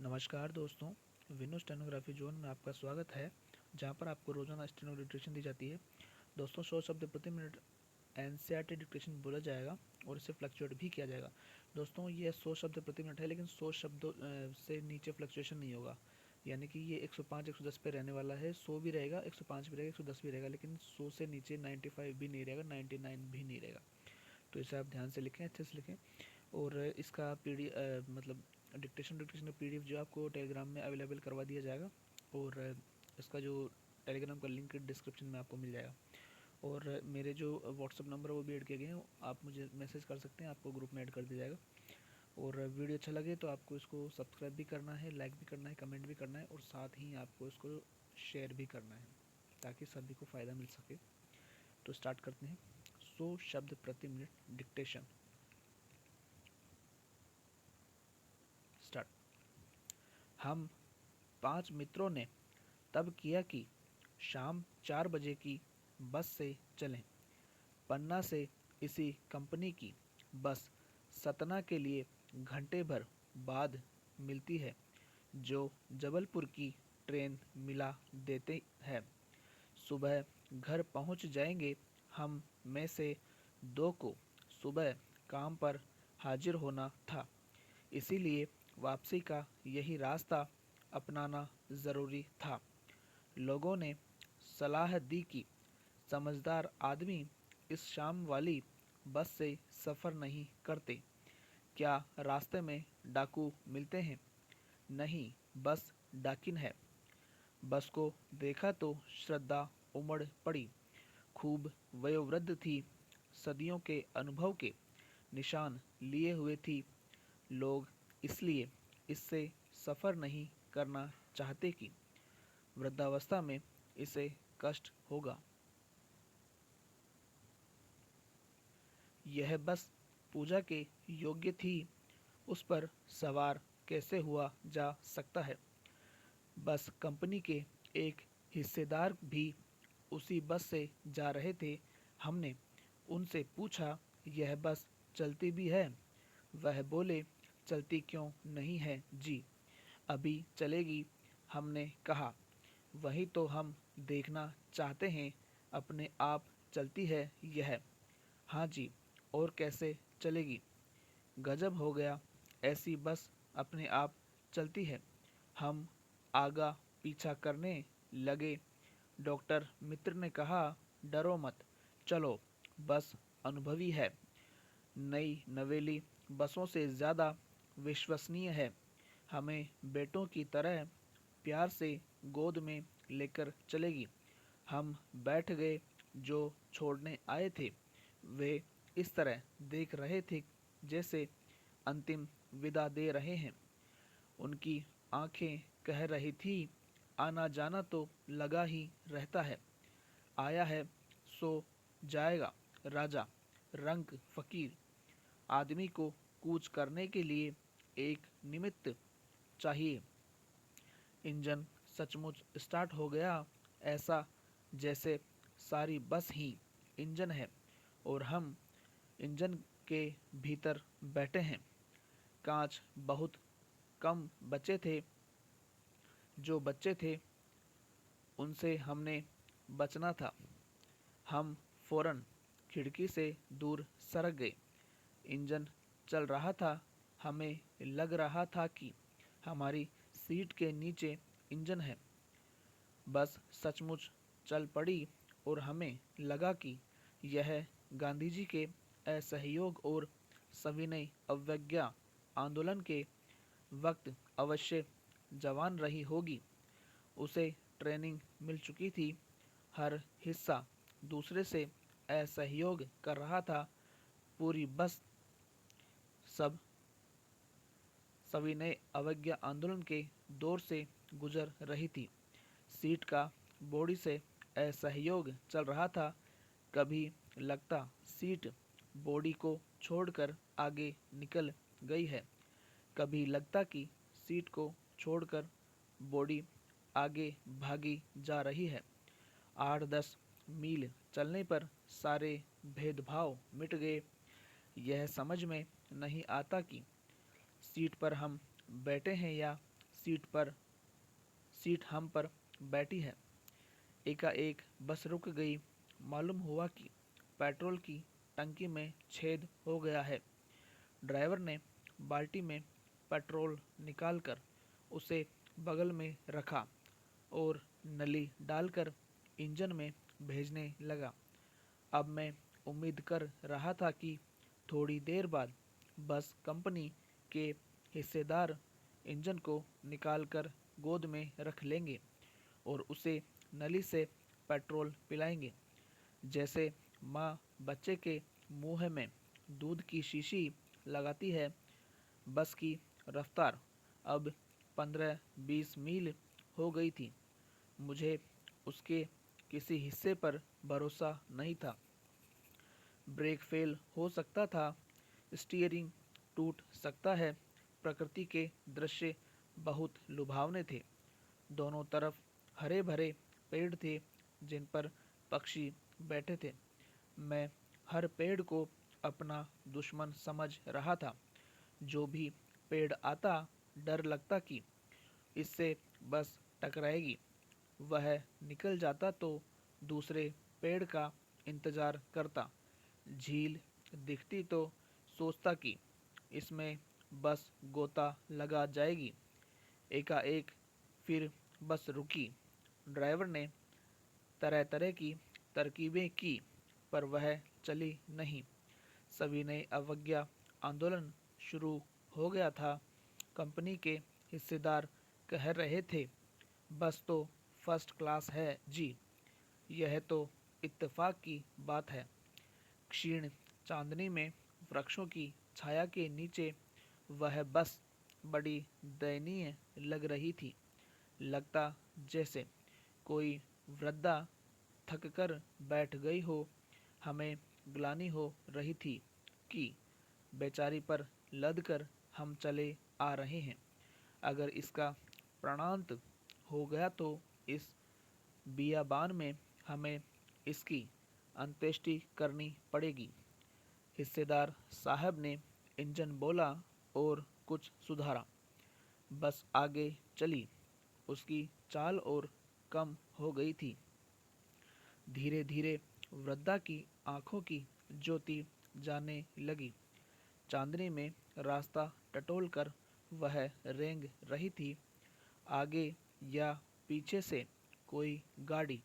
नमस्कार दोस्तों, विनो stenography zone में आपका स्वागत है, जहां पर आपको रोजाना स्टेनो डिक्टेशन दी जाती है। दोस्तों 100 शब्द प्रति मिनट एनसीईआरटी डिक्टेशन बोला जाएगा और इसे फ्लक्चुएट भी किया जाएगा। दोस्तों ये 100 शब्द प्रति मिनट है, लेकिन 100 शब्दों से नीचे फ्लक्चुएशन नहीं होगा। यानी कि ये 105 110 पे रहने वाला है। 100 भी रहेगा, 105 भी रहेगा, 110 भी रहेगा, लेकिन 100 से नीचे 95 भी नहीं रहेगा, 99 भी नहीं रहेगा। तो इसे आप ध्यान से लिखें, अच्छे से लिखें। और इसका मतलब डिक्टेशन का पीडीएफ जो आपको टेलीग्राम में अवेलेबल करवा दिया जाएगा। और इसका जो टेलीग्राम का लिंक डिस्क्रिप्शन में आपको मिल जाएगा। और मेरे जो व्हाट्सअप नंबर है वो भी ऐड किए गए हैं, आप मुझे मैसेज कर सकते हैं, आपको ग्रुप में ऐड कर दिया जाएगा। और वीडियो अच्छा लगे तो आपको इसको सब्सक्राइब भी करना है, लाइक भी करना है, कमेंट भी करना है, और साथ ही आपको इसको शेयर भी करना है, ताकि सभी को फ़ायदा मिल सके। तो स्टार्ट करते हैं। 100 शब्द प्रति मिनट डिक्टेशन स्टार्ट। हम 5 मित्रों ने तब किया कि शाम 4 बजे की बस से चलें। पन्ना से इसी कंपनी की बस सतना के लिए घंटे भर बाद मिलती है, जो जबलपुर की ट्रेन मिला देते हैं। सुबह घर पहुंच जाएंगे। हम में से 2 को सुबह काम पर हाजिर होना था, इसीलिए वापसी का यही रास्ता अपनाना ज़रूरी था। लोगों ने सलाह दी कि समझदार आदमी इस शाम वाली बस से सफ़र नहीं करते। क्या रास्ते में डाकू मिलते हैं? नहीं, बस डाकिन है। बस को देखा तो श्रद्धा उमड़ पड़ी। खूब वयोवृद्ध थी, सदियों के अनुभव के निशान लिए हुए थी। लोग इसलिए इससे सफ़र नहीं करना चाहते कि वृद्धावस्था में इसे कष्ट होगा। यह बस पूजा के योग्य थी, उस पर सवार कैसे हुआ जा सकता है? बस कंपनी के एक हिस्सेदार भी उसी बस से जा रहे थे। हमने उनसे पूछा, यह बस चलती भी है? वह बोले, चलती क्यों नहीं है जी, अभी चलेगी। हमने कहा, वही तो हम देखना चाहते हैं, अपने आप चलती है यह? हाँ जी, और कैसे चलेगी? गजब हो गया, ऐसी बस अपने आप चलती है। हम आगा पीछा करने लगे। डॉक्टर मित्र ने कहा, डरो मत, चलो, बस अनुभवी है, नई नवेली बसों से ज़्यादा विश्वसनीय है, हमें बेटों की तरह प्यार से गोद में लेकर चलेगी। हम बैठ गए। जो छोड़ने आए थे वे इस तरह देख रहे थे जैसे अंतिम विदा दे रहे हैं। उनकी आंखें कह रही थी, आना जाना तो लगा ही रहता है, आया है सो जाएगा। राजा रंक फकीर। आदमी को कूच करने के लिए एक निमित्त चाहिए। इंजन सचमुच स्टार्ट हो गया, ऐसा जैसे सारी बस ही इंजन है और हम इंजन के भीतर बैठे हैं। कांच बहुत कम बचे थे, जो बच्चे थे उनसे हमने बचना था। हम फौरन खिड़की से दूर सरक गए। इंजन चल रहा था, हमें लग रहा था कि हमारी सीट के नीचे इंजन है। बस सचमुच चल पड़ी और हमें लगा कि यह गांधी जी के असहयोग और सविनय अवज्ञा आंदोलन के वक्त अवश्य जवान रही होगी। उसे ट्रेनिंग मिल चुकी थी, हर हिस्सा दूसरे से असहयोग कर रहा था। पूरी बस सब सविनय अवज्ञा आंदोलन के दौर से गुजर रही थी। सीट का बॉडी से असहयोग चल रहा था। कभी लगता सीट बॉडी को छोड़कर आगे निकल गई है, कभी लगता कि सीट को छोड़कर बॉडी आगे भागी जा रही है। 8-10 मील चलने पर सारे भेदभाव मिट गए। यह समझ में नहीं आता कि सीट पर हम बैठे हैं या सीट हम पर बैठी है। एकाएक बस रुक गई। मालूम हुआ कि पेट्रोल की टंकी में छेद हो गया है। ड्राइवर ने बाल्टी में पेट्रोल निकालकर उसे बगल में रखा और नली डालकर इंजन में भेजने लगा। अब मैं उम्मीद कर रहा था कि थोड़ी देर बाद बस कंपनी के हिस्सेदार इंजन को निकालकर गोद में रख लेंगे और उसे नली से पेट्रोल पिलाएंगे। जैसे माँ बच्चे के मुंह में दूध की शीशी लगाती है। बस की रफ्तार अब 15-20 मील हो गई थी। मुझे उसके किसी हिस्से पर भरोसा नहीं था। ब्रेक फेल हो सकता था, स्टीयरिंग टूट सकता है। प्रकृति के दृश्य बहुत लुभावने थे। दोनों तरफ हरे भरे पेड़ थे जिन पर पक्षी बैठे थे। मैं हर पेड़ को अपना दुश्मन समझ रहा था। जो भी पेड़ आता, डर लगता कि इससे बस टकराएगी। वह निकल जाता तो दूसरे पेड़ का इंतजार करता। झील दिखती तो सोचता कि इसमें बस गोता लगा जाएगी। एकाएक फिर बस रुकी। ड्राइवर ने तरह तरह की तरकीबें की पर वह चली नहीं। सविनय अवज्ञा आंदोलन शुरू हो गया था। कंपनी के हिस्सेदार कह रहे थे, बस तो फर्स्ट क्लास है जी। यह तो इत्तेफाक की बात है। क्षीण चांदनी में वृक्षों की छाया के नीचे वह बस बड़ी दयनीय लग रही थी। लगता जैसे कोई वृद्धा थक कर बैठ गई हो। हमें ग्लानि हो रही थी कि बेचारी पर लद कर हम चले आ रहे हैं। अगर इसका प्राणांत हो गया तो इस बियाबान में हमें इसकी अंत्येष्टि करनी पड़ेगी। हिस्सेदार साहब ने इंजन बोला और कुछ सुधारा। बस आगे चली। उसकी चाल और कम हो गई थी। धीरे धीरे वृद्धा की आंखों की ज्योति जाने लगी। चांदनी में रास्ता टटोल कर वह रेंग रही थी। आगे या पीछे से कोई गाड़ी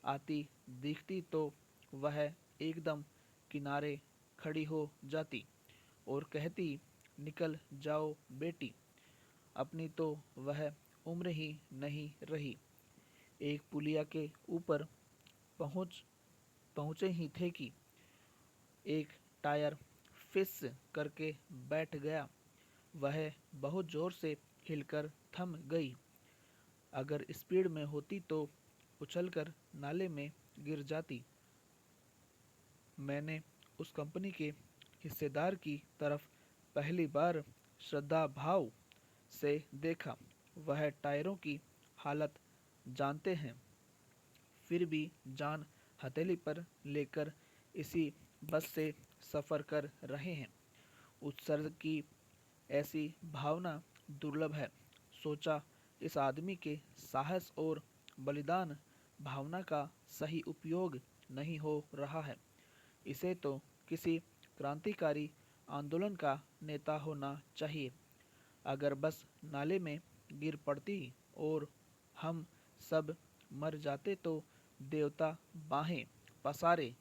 आती दिखती तो वह एकदम किनारे खड़ी हो जाती और कहती, निकल जाओ बेटी। अपनी तो वह उम्र ही नहीं रही। एक पुलिया के ऊपर पहुँचे ही थे कि एक टायर फिस करके बैठ गया। वह बहुत जोर से हिलकर थम गई। अगर स्पीड में होती तो उछलकर नाले में गिर जाती। मैंने उस कंपनी के हिस्सेदार की तरफ पहली बार श्रद्धा भाव से देखा। वह टायरों की हालत जानते हैं, फिर भी जान हथेली पर लेकर इसी बस से सफ़र कर रहे हैं। उत्सर्ग की ऐसी भावना दुर्लभ है। सोचा, इस आदमी के साहस और बलिदान भावना का सही उपयोग नहीं हो रहा है। इसे तो किसी क्रांतिकारी आंदोलन का नेता होना चाहिए। अगर बस नाले में गिर पड़ती और हम सब मर जाते तो देवता बाहें पसारे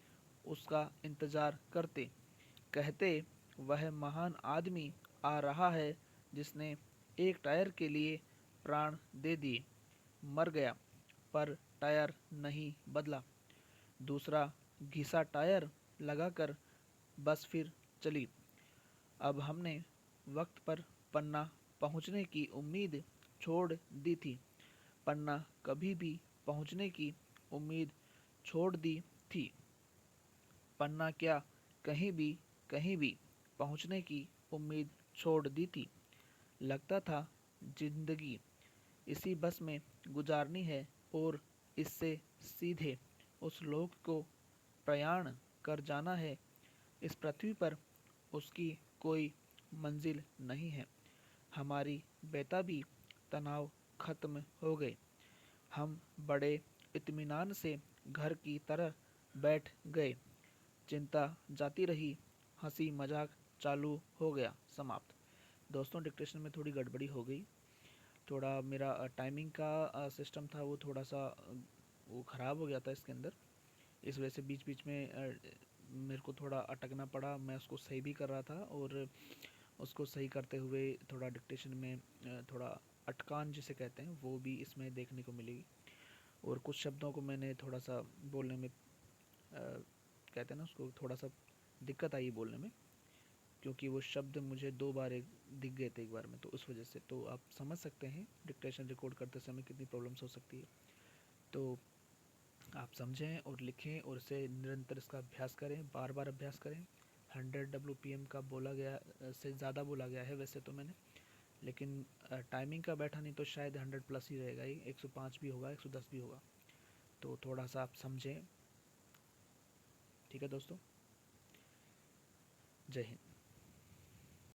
उसका इंतजार करते। कहते, वह महान आदमी आ रहा है जिसने एक टायर के लिए प्राण दे दिए। मर गया पर टायर नहीं बदला। दूसरा घिसा टायर लगाकर बस फिर चली। अब हमने वक्त पर पन्ना पहुंचने की उम्मीद छोड़ दी थी। पन्ना कभी भी पहुंचने की उम्मीद छोड़ दी थी। पन्ना क्या, कहीं भी पहुंचने की उम्मीद छोड़ दी थी। लगता था जिंदगी इसी बस में गुजारनी है और इससे सीधे उस लोक को प्रयाण कर जाना है। इस पृथ्वी पर उसकी कोई मंजिल नहीं है। हमारी बेताबी तनाव खत्म हो गए। हम बड़े इत्मीनान से घर की तरह बैठ गए। चिंता जाती रही, हंसी मजाक चालू हो गया। समाप्त। दोस्तों, डिक्टेशन में थोड़ी गड़बड़ी हो गई। थोड़ा मेरा टाइमिंग का सिस्टम था, वो थोड़ा सा वो ख़राब हो गया था इसके अंदर। इस वजह से बीच बीच में मेरे को थोड़ा अटकना पड़ा। मैं उसको सही भी कर रहा था, और उसको सही करते हुए थोड़ा डिक्टेशन में थोड़ा अटकान जिसे कहते हैं वो भी इसमें देखने को मिलेगी। और कुछ शब्दों को मैंने थोड़ा सा बोलने में कहते हैं ना उसको, थोड़ा सा दिक्कत आई बोलने में, क्योंकि वो शब्द मुझे दो बार एक दिख गए थे एक बार में, तो उस वजह से। तो आप समझ सकते हैं डिक्टेशन रिकॉर्ड करते समय कितनी प्रॉब्लम्स हो सकती है। तो आप समझें और लिखें, और इसे निरंतर इसका अभ्यास करें, बार बार अभ्यास करें। 100 WPM का बोला गया से ज़्यादा बोला गया है वैसे तो मैंने, लेकिन टाइमिंग का बैठा नहीं तो शायद 100+ ही रहेगा, ये 105 भी होगा, 110 भी होगा। तो थोड़ा सा आप समझें। ठीक है दोस्तों, जय हिंद।